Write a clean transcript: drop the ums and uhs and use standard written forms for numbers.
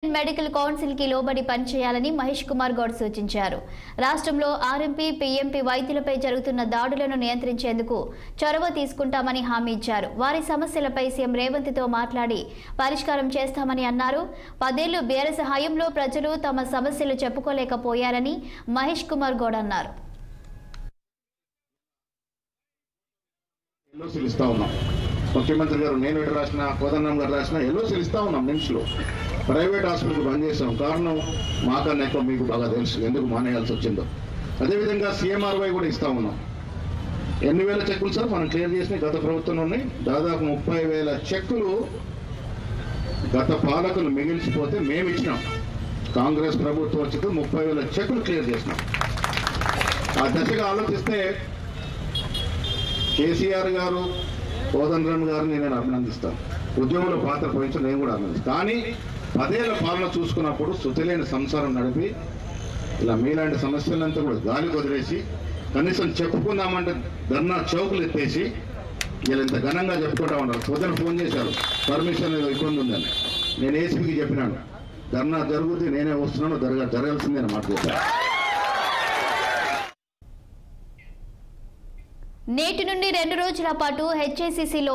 Medical council కి లోబడి పనిచేయాలని మహేష్ కుమార్ గౌడ్ సూచించారు. రాష్ట్రంలో ఆర్ఎంపీ, పీఎంపీ వైద్యులపై జరుగుతున్న దాడులను నియంత్రించేందుకు చొరవ తీసుకుంటామని హామీ ఇచ్చారు. వారి సమస్యలపై సీఎం రేవంత్ తో మాట్లాడి పరిష్కారం చేస్తామని అన్నారు. 10 ఏళ్లు బీఆర్ఎస్ హయాంలో ప్రజలు తమ సమస్యలు చెప్పుకోలేకపోయారని మహేష్ కుమార్ గౌడ్ అన్నారు. ముఖ్యమంత్రి గారు నేను రాసిన కోదండం గారు రాసిన ఎల్ఓసీలు ఇస్తా ఉన్నాం. నిమ్స్లో ప్రైవేట్ హాస్పిటల్ బంద్ చేసాం. కారణం మాకన్నా ఎక్కువ మీకు బాగా తెలుసు ఎందుకు మానేయాల్సి వచ్చిందో. అదేవిధంగా CMRY కూడా ఇస్తా ఉన్నాం. ఎన్ని వేల చెక్కులు సార్ మనం క్లియర్ చేసిన గత ప్రభుత్వంలో ఉన్నాయి. దాదాపు 30,000 చెక్కులు గత పాలకులు మిగిల్చిపోతే మేము ఇచ్చినాం. కాంగ్రెస్ ప్రభుత్వం వచ్చి 30,000 చెక్కులు క్లియర్ చేసినాం. ఆ దశగా ఆలోచిస్తే కేసీఆర్ గారు, కోదండరామ్ గారిని నేను అభినందిస్తాను. ఉద్యమంలో పాత్ర పోయించి నేను కూడా అభినందిస్తాను. కానీ 10 ఏళ్ల పాలన చూసుకున్నప్పుడు శృతిలేని సంసారం నడిపి ఇలా మీలాంటి సమస్యలంతా కూడా గాలి వదిలేసి కనీసం చెప్పుకుందామంటే ధర్నా చౌకులు ఎత్తేసి వీళ్ళు ఇంత ఘనంగా చెప్పుకుంటా ఉన్నారు. పొద్దున ఫోన్ చేశారు, పర్మిషన్ ఏదో ఇబ్బంది ఉందని. నేను ఏసీపీకి చెప్పినాను, ధర్నా జరుగుతుంది, నేనే వస్తున్నాను, జరగాల్సిందే అని మాట్లాడతాను. నేటి నుండి 2 రోజుల పాటు HACCలో